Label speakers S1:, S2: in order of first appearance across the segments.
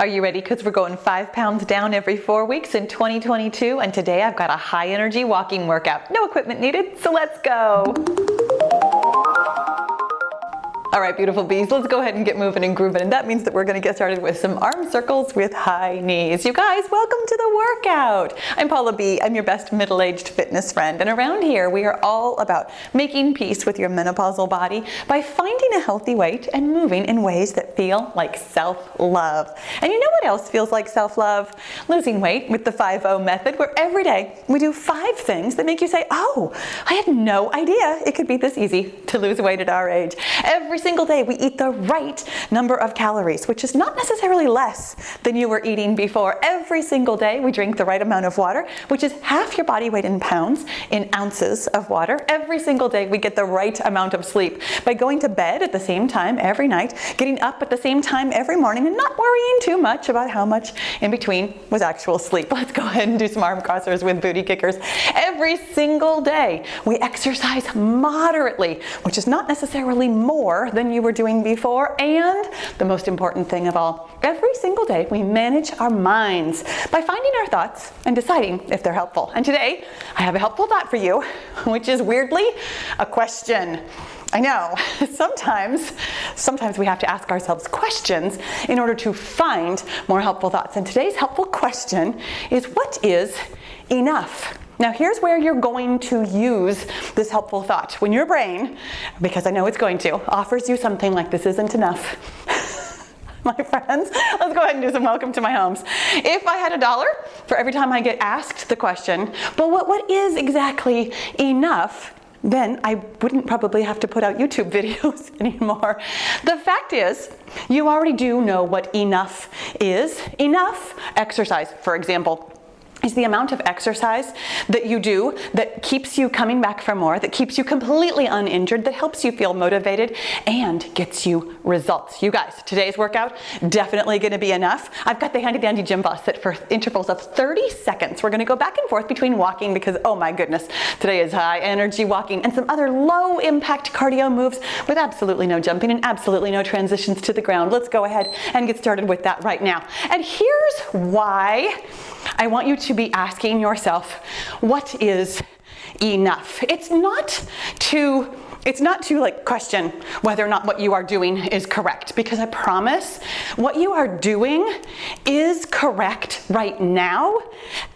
S1: Are you ready? Because we're going 5 pounds down every 4 weeks in 2022, and today I've got a high energy walking workout. No equipment needed, so let's go. All right, beautiful bees, let's go ahead and get moving and grooving, and that means that we're going to get started with some arm circles with high knees. You guys, welcome to the workout. I'm Pahla B. I'm your best middle-aged fitness friend, and around here we are all about making peace with your menopausal body by finding a healthy weight and moving in ways that feel like self-love. And you know what else feels like self-love? Losing weight with the 5-0 method, where every day we do 5 things that make you say, oh, I had no idea it could be this easy to lose weight at our age. Every single day we eat the right number of calories, which is not necessarily less than you were eating before. Every single day we drink the right amount of water, which is half your body weight in pounds, in ounces of water. Every single day we get the right amount of sleep by going to bed at the same time every night, getting up at the same time every morning, and not worrying too much about how much in between was actual sleep. Let's go ahead and do some arm crossers with booty kickers. Every single day we exercise moderately, which is not necessarily more than you were doing before. And the most important thing of all, every single day we manage our minds by finding our thoughts and deciding if they're helpful. And today I have a helpful thought for you, which is weirdly a question. I know, sometimes we have to ask ourselves questions in order to find more helpful thoughts. And today's helpful question is, what is enough? Now here's where you're going to use this helpful thought. When your brain, because I know it's going to, offers you something like this isn't enough. My friends, let's go ahead and do some welcome to my homes. If I had $1 for every time I get asked the question, but what is exactly enough? Then I wouldn't probably have to put out YouTube videos anymore. The fact is, you already do know what enough is. Enough exercise, for example, is the amount of exercise that you do that keeps you coming back for more, that keeps you completely uninjured, that helps you feel motivated and gets you results. You guys, today's workout definitely going to be enough. I've got the handy dandy gym bus that for intervals of 30 seconds, we're going to go back and forth between walking, because oh my goodness, today is high energy walking, and some other low impact cardio moves with absolutely no jumping and absolutely no transitions to the ground. Let's go ahead and get started with that right now. And here's why I want you to be asking yourself, what is enough? It's not to like question whether or not what you are doing is correct, because I promise what you are doing is correct right now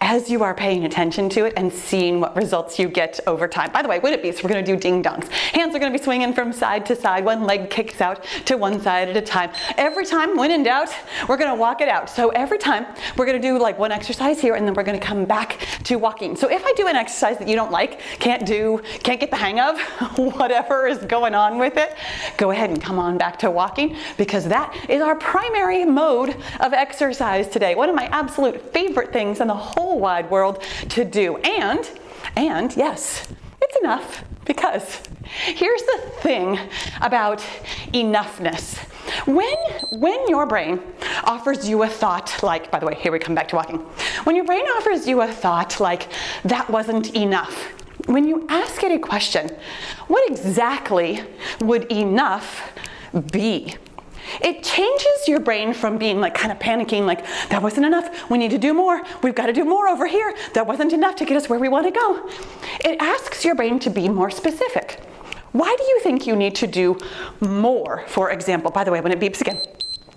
S1: as you are paying attention to it and seeing what results you get over time. By the way, would it be, so we're going to do ding dongs. Hands are going to be swinging from side to side. One leg kicks out to one side at a time. Every time, when in doubt, we're going to walk it out. So every time we're going to do like one exercise here, and then we're going to come back to walking. So if I do an exercise that you don't like, can't get the hang of, whatever is going on with it, go ahead and come on back to walking, because that is our primary mode of exercise today. One of my absolute favorite things in the whole wide world to do. And yes, it's enough, because here's the thing about enoughness. When your brain offers you a thought like, by the way, here we come back to walking. When your brain offers you a thought like, that wasn't enough, when you ask it a question, what exactly would enough be? It changes your brain from being like kind of panicking, like, that wasn't enough, we need to do more, we've got to do more over here, that wasn't enough to get us where we want to go. It asks your brain to be more specific. Why do you think you need to do more, for example? By the way, when it beeps again,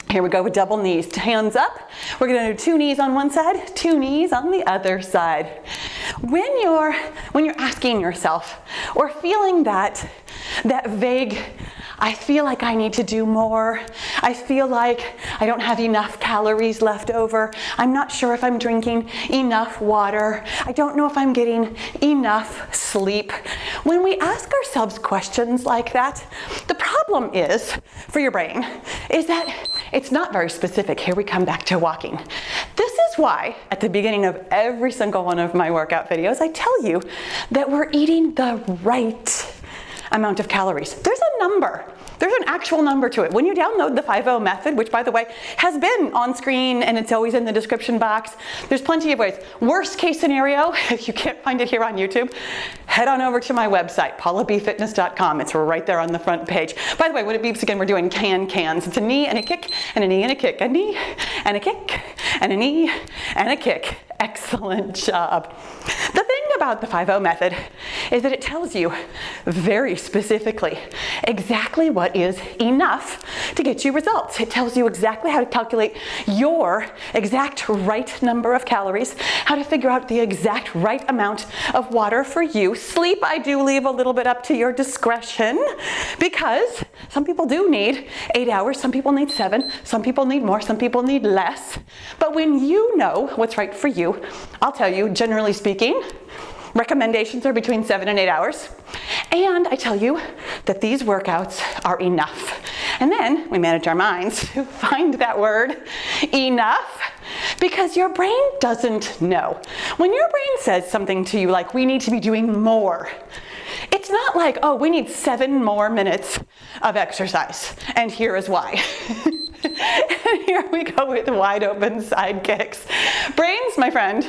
S1: here we go with double knees. Hands up. We're going to do 2 knees on one side, 2 knees on the other side. When you're asking yourself or feeling that vague, I feel like I need to do more, I feel like I don't have enough calories left over, I'm not sure if I'm drinking enough water, I don't know if I'm getting enough sleep. When we ask ourselves questions like that, the problem is, for your brain, is that it's not very specific. Here we come back to walking. This is why at the beginning of every single one of my workout videos, I tell you that we're eating the right amount of calories. There's a number There's an actual number to it. When you download the 5-0 method, which by the way has been on screen and it's always in the description box, there's plenty of ways. Worst case scenario, if you can't find it here on YouTube, head on over to my website, pahlabfitness.com. It's right there on the front page. By the way, when it beeps again, we're doing cans. It's a knee and a kick, and a knee and a kick, a knee and a kick, and a knee and a kick. Excellent job. The thing about the 5-0 method is that it tells you very specifically exactly what is enough to get you results. It tells you exactly how to calculate your exact right number of calories, how to figure out the exact right amount of water for you. Sleep, I do leave a little bit up to your discretion, because some people do need 8 hours, some people need 7, some people need more, some people need less. But when you know what's right for you, I'll tell you, generally speaking, recommendations are between 7 and 8 hours. And I tell you that these workouts are enough. And then we manage our minds to find that word, enough, because your brain doesn't know. When your brain says something to you like, we need to be doing more, it's not like, oh, we need 7 more minutes of exercise, and here is why. And here we go with wide open side kicks. Brains, my friend,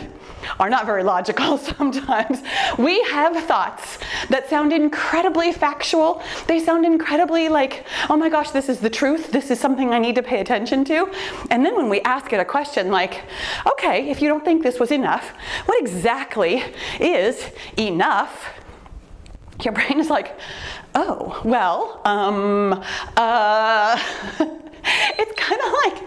S1: are not very logical sometimes. We have thoughts that sound incredibly factual. They sound incredibly like, oh my gosh, this is the truth. This is something I need to pay attention to. And then when we ask it a question like, okay, if you don't think this was enough, what exactly is enough? Your brain is like, oh, well, it's kind of like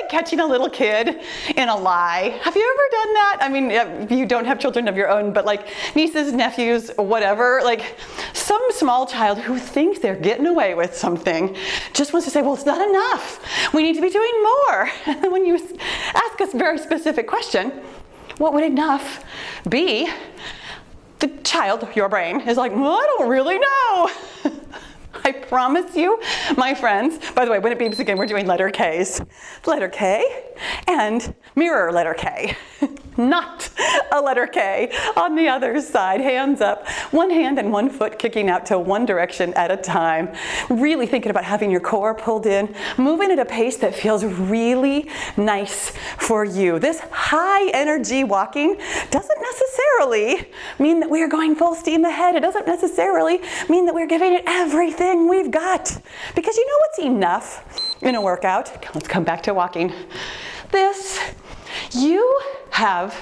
S1: catching a little kid in a lie. Have you ever done that? I mean, you don't have children of your own, but like nieces, nephews, whatever, like some small child who thinks they're getting away with something just wants to say, well, it's not enough. We need to be doing more. And then when you ask us a very specific question, what would enough be? The child, your brain, is like, well, I don't really know. I promise you, my friends, by the way, when it beeps again, we're doing letter Ks. Letter K and mirror letter K. Not a letter K on the other side. Hands up, one hand and one foot kicking out to one direction at a time. Really thinking about having your core pulled in, moving at a pace that feels really nice for you. This high energy walking doesn't necessarily mean that we are going full steam ahead. It doesn't necessarily mean that we're giving it everything we've got. Because you know what's enough in a workout? Let's come back to walking. This, you have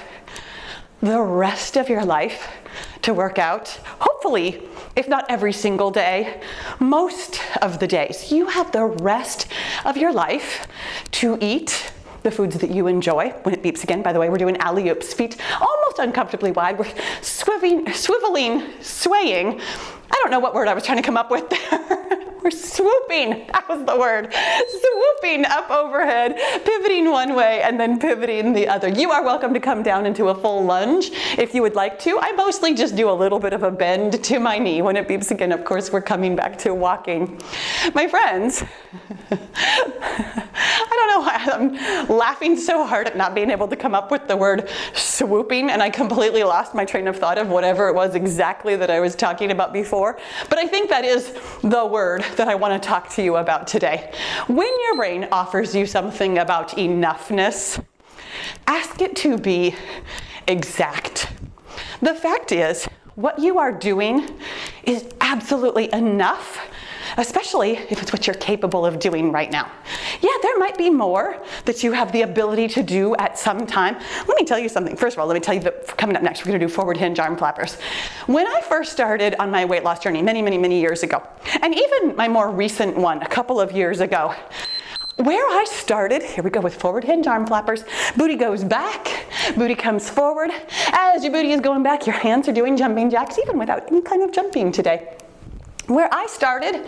S1: the rest of your life to work out. Hopefully, if not every single day, most of the days. You have the rest of your life to eat the foods that you enjoy. When it beeps again, by the way, we're doing alley-oops, feet almost uncomfortably wide. We're swiveling, swaying. I don't know what word I was trying to come up with there. We're swooping, that was the word. Swooping up overhead, pivoting one way and then pivoting the other. You are welcome to come down into a full lunge if you would like to. I mostly just do a little bit of a bend to my knee. When it beeps again, of course, we're coming back to walking. My friends, I don't know why I'm laughing so hard at not being able to come up with the word swooping, and I completely lost my train of thought of whatever it was exactly that I was talking about before. But I think that is the word that I want to talk to you about today. When your brain offers you something about enoughness, ask it to be exact. The fact is, what you are doing is absolutely enough, especially if it's what you're capable of doing right now. Yeah, there might be more that you have the ability to do at some time. Let me tell you something. First of all, let me tell you that coming up next, we're going to do forward hinge arm flappers. When I first started on my weight loss journey many years ago, and even my more recent one a couple of years ago, where I started, here we go with forward hinge arm flappers, booty goes back, booty comes forward. As your booty is going back, your hands are doing jumping jacks, even without any kind of jumping today. Where I started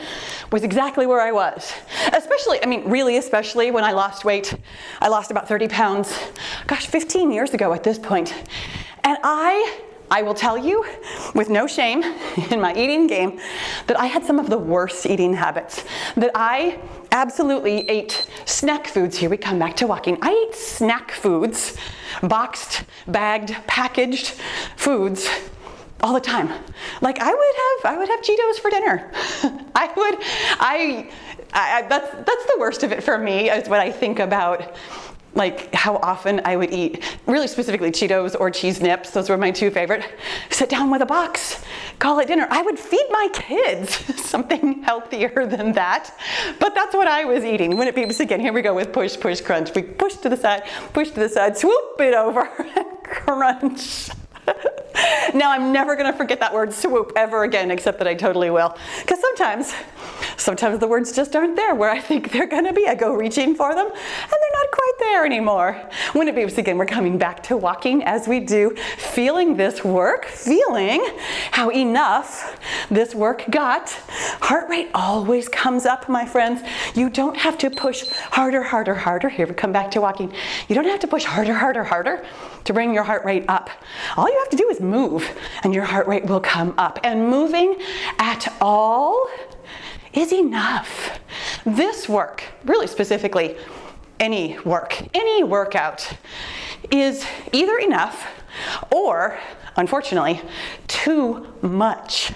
S1: was exactly where I was. Especially, really especially when I lost weight. I lost about 30 pounds, 15 years ago at this point. And I will tell you, with no shame in my eating game, that I had some of the worst eating habits. That I absolutely ate snack foods. Here we come back to walking. I ate snack foods, boxed, bagged, packaged foods all the time. Like I would have Cheetos for dinner. That's the worst of it for me, is when I think about like how often I would eat, really specifically Cheetos or cheese nips. Those were my two favorite. Sit down with a box, call it dinner. I would feed my kids something healthier than that, but that's what I was eating. When it beeps again, here we go with push, push, crunch. We push to the side, swoop it over, and crunch. Now I'm never gonna forget that word swoop ever again, except that I totally will. Because sometimes the words just aren't there where I think they're gonna be. I go reaching for them and they're not quite there anymore. When it beeps again, we're coming back to walking as we do, feeling this work, feeling how enough this work got. Heart rate always comes up, my friends. You don't have to push harder, harder, harder. Here we come back to walking. You don't have to push harder, harder, harder to bring your heart rate up. All you have to do is move and your heart rate will come up. And moving at all is enough. This work, really specifically, any work, any workout is either enough or, unfortunately, too much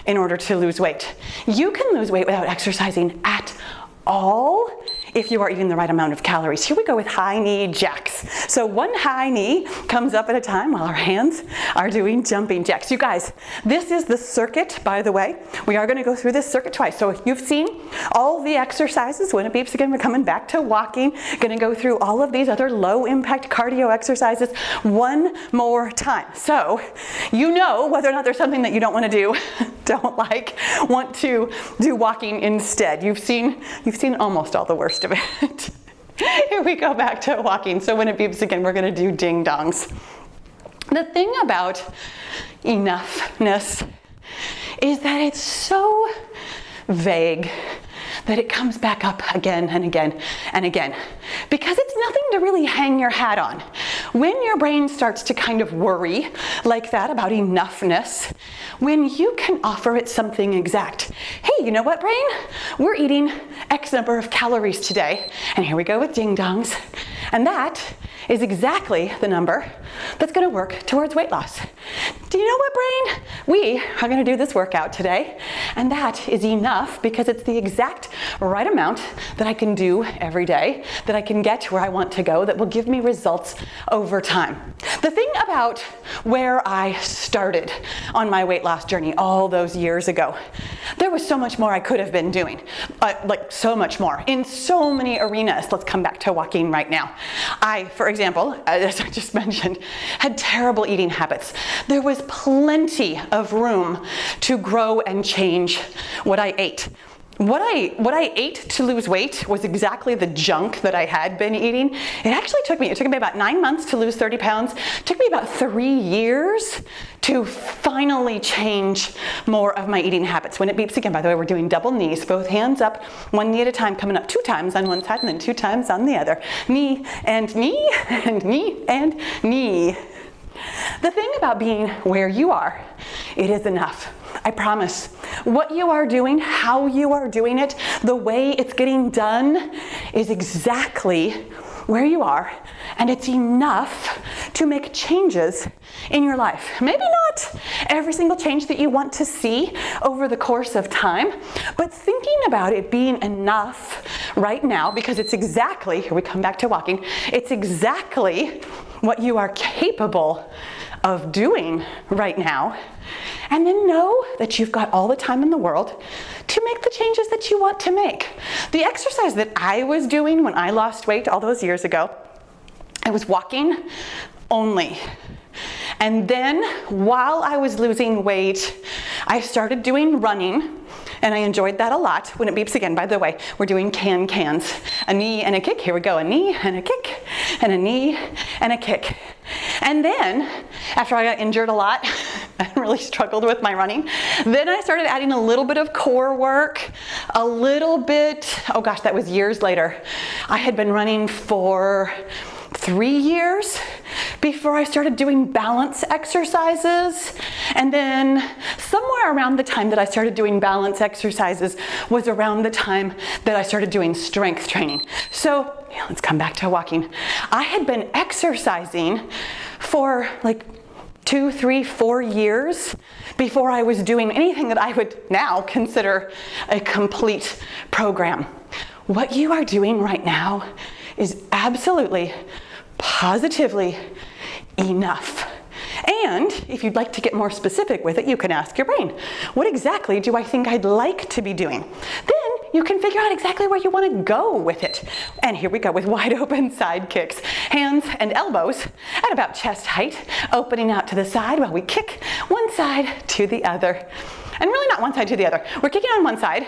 S1: in order to lose weight. You can lose weight without exercising at all if you are eating the right amount of calories. Here we go with high knee jacks. So one high knee comes up at a time while our hands are doing jumping jacks. You guys, this is the circuit, by the way. We are gonna go through this circuit twice. So you've seen all the exercises. When it beeps again, we're coming back to walking. Gonna go through all of these other low impact cardio exercises one more time. So you know whether or not there's something that you don't wanna do, don't like, want to do walking instead. You've seen almost all the worst of it. Here we go back to walking. So when it beeps again, we're gonna do ding dongs. The thing about enoughness is that it's so vague that it comes back up again and again and again, because it's nothing to really hang your hat on. When your brain starts to kind of worry like that about enoughness, when you can offer it something exact. Hey, you know what, brain? We're eating X number of calories today, and here we go with ding dongs. And that is exactly the number that's gonna work towards weight loss. Do you know what, brain? We are gonna do this workout today, and that is enough because it's the exact right amount that I can do every day, that I can get where I want to go, that will give me results over time. The thing about where I started on my weight loss journey all those years ago, there was so much more I could have been doing, like so much more in so many arenas. Let's come back to walking right now. I, for example, as I just mentioned, had terrible eating habits. There was plenty of room to grow and change what I ate. What I ate to lose weight was exactly the junk that I had been eating. It took me about 9 months to lose 30 pounds. It took me about 3 years to finally change more of my eating habits. When it beeps again, by the way, we're doing double knees, both hands up, one knee at a time, coming up 2 times on one side and then 2 times on the other. Knee and knee and knee and knee. The thing about being where you are, it is enough. I promise. What you are doing, how you are doing it, the way it's getting done is exactly where you are, and it's enough to make changes in your life. Maybe not every single change that you want to see over the course of time, but thinking about it being enough right now, because it's exactly, here we come back to walking, it's exactly what you are capable of doing right now. And then know that you've got all the time in the world to make the changes that you want to make. The exercise that I was doing when I lost weight all those years ago, I was walking only. And then while I was losing weight, I started doing running, and I enjoyed that a lot. When it beeps again, by the way, we're doing cans. A knee and a kick. Here we go. A knee and a kick, and a knee and a kick. And then, after I got injured a lot and really struggled with my running, then I started adding a little bit of core work, a little bit, oh gosh, that was years later. I had been running for 3 years before I started doing balance exercises. And then somewhere around the time that I started doing balance exercises was around the time that I started doing strength training. So yeah, let's come back to walking. I had been exercising for like 2, 3, 4 years
S2: before I was doing anything that I would now consider a complete program. What you are doing right now is absolutely, positively enough. And if you'd like to get more specific with it, you can ask your brain, what exactly do I think I'd like to be doing? Then you can figure out exactly where you want to go with it. And here we go with wide open side kicks. Hands and elbows at about chest height, opening out to the side while we kick one side to the other. And really not one side to the other. We're kicking on one side,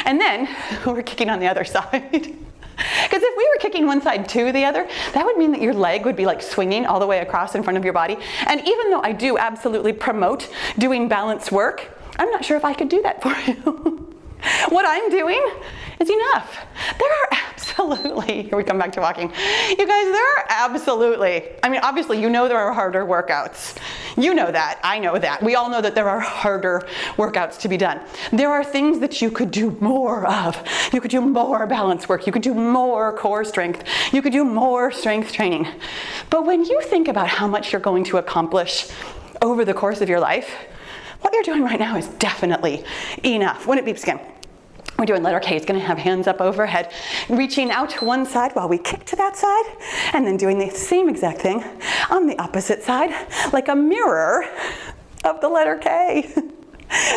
S2: and then we're kicking on the other side. Because if we were kicking one side to the other, that would mean that your leg would be like swinging all the way across in front of your body. And even though I do absolutely promote doing balance work, I'm not sure if I could do that for you. What I'm doing is enough. There are absolutely, here we come back to walking. You guys, there are absolutely, I mean, obviously you know there are harder workouts. You know that, I know that. We all know that there are harder workouts to be done. There are things that you could do more of. You could do more balance work. You could do more core strength. You could do more strength training. But when you think about how much you're going to accomplish over the course of your life, what you're doing right now is definitely enough. When it beeps again, we're doing letter K. It's going to have hands up overhead, reaching out to one side while we kick to that side, and then doing the same exact thing on the opposite side, like a mirror of the letter K.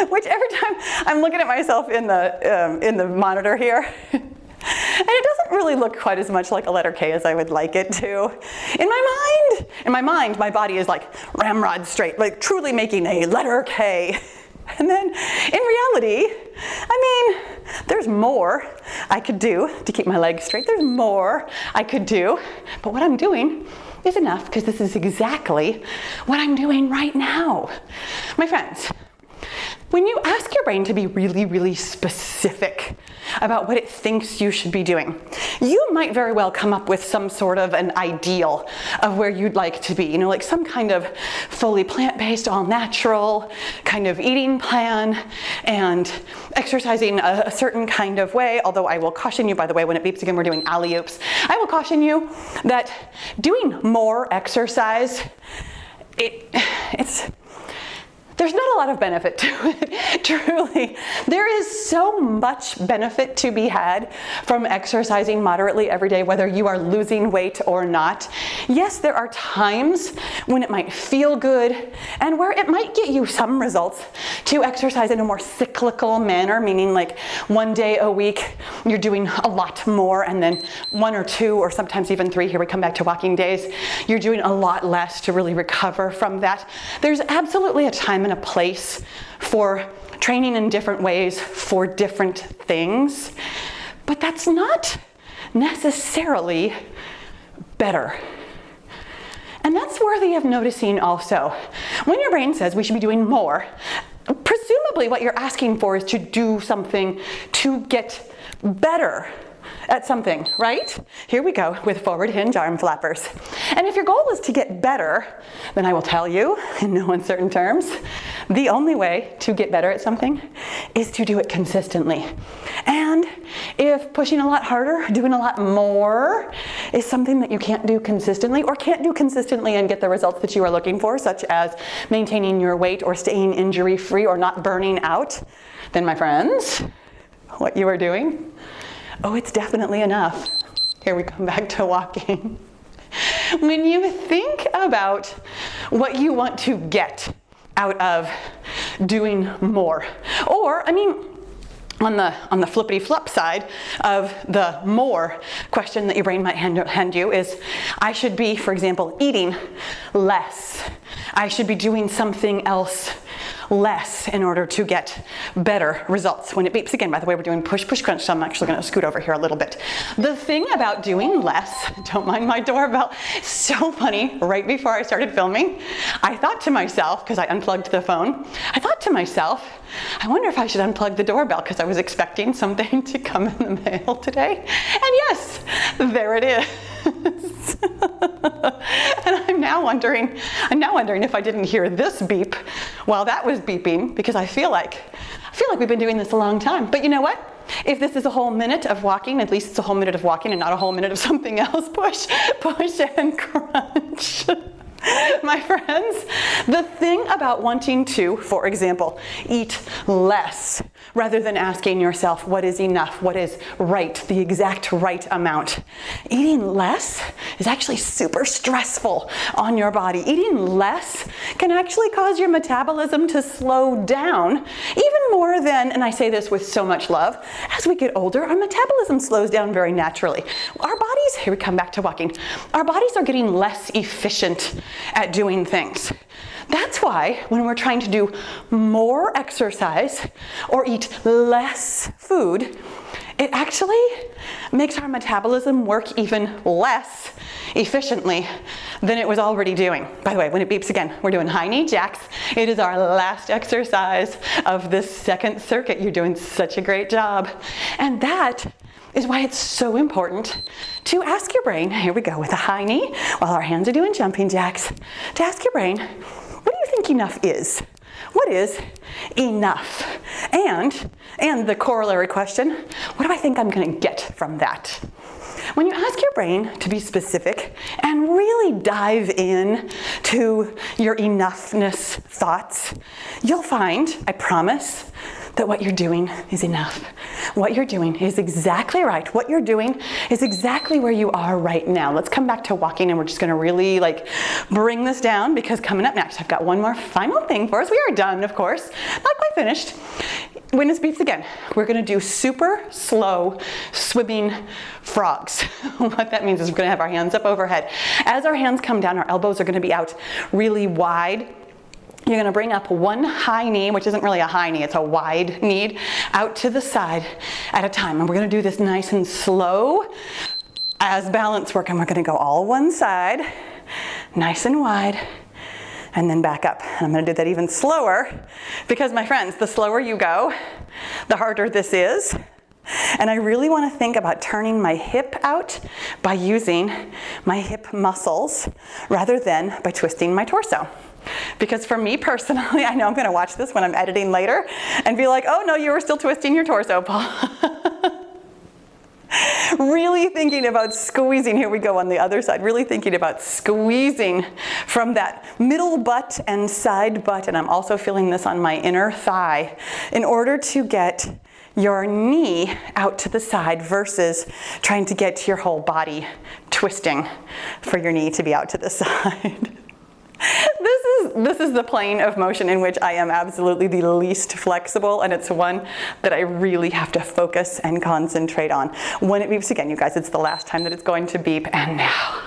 S2: Which every time I'm looking at myself in the monitor here, and it doesn't really look quite as much like a letter K as I would like it to. In my mind, my body is like ramrod straight, like truly making a letter K. And then in reality, I mean, there's more I could do to keep my legs straight. There's more I could do. But what I'm doing is enough, because this is exactly what I'm doing right now. My friends, when you ask your brain to be really, really specific about what it thinks you should be doing, you might very well come up with some sort of an ideal of where you'd like to be, you know, like some kind of fully plant-based, all natural kind of eating plan and exercising a certain kind of way. Although I will caution you, by the way, when it beeps again, we're doing alley-oops. I will caution you that doing more exercise, there's not a lot of benefit to it, truly. There is so much benefit to be had from exercising moderately every day, whether you are losing weight or not. Yes, there are times when it might feel good and where it might get you some results to exercise in a more cyclical manner, meaning like one day a week you're doing a lot more, and then 1 or 2 or sometimes even 3, here we come back to walking days, you're doing a lot less to really recover from that. There's absolutely a time and a place for training in different ways for different things, but that's not necessarily better. And that's worthy of noticing also. When your brain says we should be doing more, presumably what you're asking for is to do something to get better at something, right? Here we go with forward hinge arm flappers. And if your goal is to get better, then I will tell you, in no uncertain terms, the only way to get better at something is to do it consistently. And if pushing a lot harder, doing a lot more, is something that you can't do consistently, or can't do consistently and get the results that you are looking for, such as maintaining your weight or staying injury-free or not burning out, then my friends, what you are doing, oh, it's definitely enough. Here we come back to walking. When you think about what you want to get out of doing more, or, I mean, on the flippity flop side of the more question that your brain might hand you is, I should be, for example, eating less. I should be doing something else less in order to get better results. When it beeps again, by the way, we're doing push, push, crunch, so I'm actually going to scoot over here a little bit. The thing about doing less, don't mind my doorbell, so funny, right before I started filming, I thought to myself, because I unplugged the phone, I thought to myself, I wonder if I should unplug the doorbell, because I was expecting something to come in the mail today. And yes, there it is. And I'm now wondering if I didn't hear this beep while that was beeping, because I feel like we've been doing this a long time. But you know what? If this is a whole minute of walking, at least it's a whole minute of walking and not a whole minute of something else. Push, push, and crunch. My friends, the thing about wanting to, for example, eat less rather than asking yourself what is enough, what is right, the exact right amount. Eating less is actually super stressful on your body. Eating less can actually cause your metabolism to slow down even more than, and I say this with so much love, as we get older, our metabolism slows down very naturally. Our bodies, here we come back to walking, our bodies are getting less efficient at doing things. That's why when we're trying to do more exercise or eat less food, it actually makes our metabolism work even less efficiently than it was already doing. By the way, when it beeps again, we're doing high knee jacks. It is our last exercise of this second circuit. You're doing such a great job. And that is why it's so important to ask your brain, here we go with a high knee, while our hands are doing jumping jacks, to ask your brain, what do you think enough is? What is enough? And the corollary question, what do I think I'm going to get from that? When you ask your brain to be specific and really dive in to your enoughness thoughts, you'll find, I promise, that what you're doing is enough. What you're doing is exactly right. What you're doing is exactly where you are right now. Let's come back to walking, and we're just gonna really bring this down, because coming up next, I've got one more final thing for us. We are done, of course, not quite finished. When this beeps again, we're gonna do super slow swimming frogs. What that means is we're gonna have our hands up overhead. As our hands come down, our elbows are gonna be out really wide. You're gonna bring up one high knee, which isn't really a high knee, it's a wide knee, out to the side at a time. And we're gonna do this nice and slow as balance work. And we're gonna go all one side, nice and wide, and then back up. And I'm gonna do that even slower, because my friends, the slower you go, the harder this is. And I really wanna think about turning my hip out by using my hip muscles rather than by twisting my torso. Because for me personally, I know I'm gonna watch this when I'm editing later and be like, oh no, you were still twisting your torso, Paul. Really thinking about squeezing, here we go on the other side, really thinking about squeezing from that middle butt and side butt, and I'm also feeling this on my inner thigh, in order to get your knee out to the side versus trying to get your whole twisting for your knee to be out to the side. This is the plane of motion in which I am absolutely the least flexible, and it's one that I really have to focus and concentrate on. When it beeps again, you guys, it's the last time that it's going to beep, and now,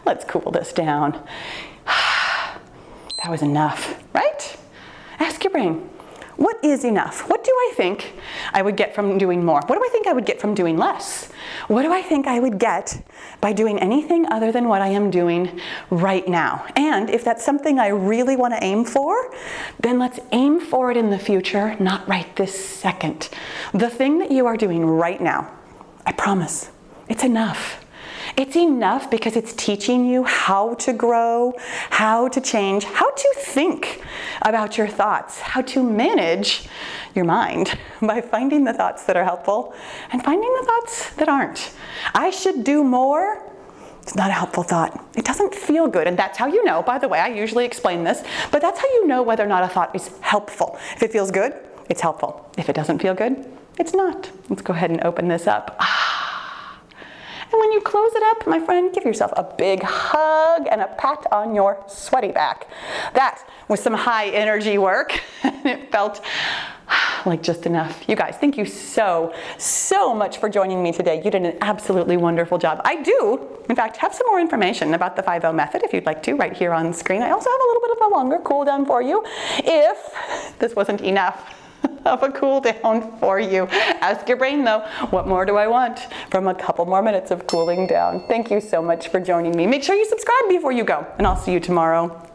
S2: let's cool this down. That was enough, right? Ask your brain, what is enough? What do I think I would get from doing more? What do I think I would get from doing less? What do I think I would get by doing anything other than what I am doing right now? And if that's something I really want to aim for, then let's aim for it in the future, not right this second. The thing that you are doing right now, I promise, it's enough. It's enough because it's teaching you how to grow, how to change, how to think about your thoughts, how to manage your mind by finding the thoughts that are helpful and finding the thoughts that aren't. I should do more. It's not a helpful thought. It doesn't feel good. And that's how you know, by the way, I usually explain this, but that's how you know whether or not a thought is helpful. If it feels good, it's helpful. If it doesn't feel good, it's not. Let's go ahead and open this up. And when you close it up, my friend, give yourself a big hug and a pat on your sweaty back. That was some high energy work, and it felt like just enough. You guys, thank you so much for joining me today. You did an absolutely wonderful job. I do, in fact, have some more information about the 5-0 method if you'd like to, right here on screen. I also have a little bit of a longer cool down for you if this wasn't enough of a cool down for you. Ask your brain though, what more do I want from a couple more minutes of cooling down? Thank you so much for joining me. Make sure you subscribe before you go, and I'll see you tomorrow.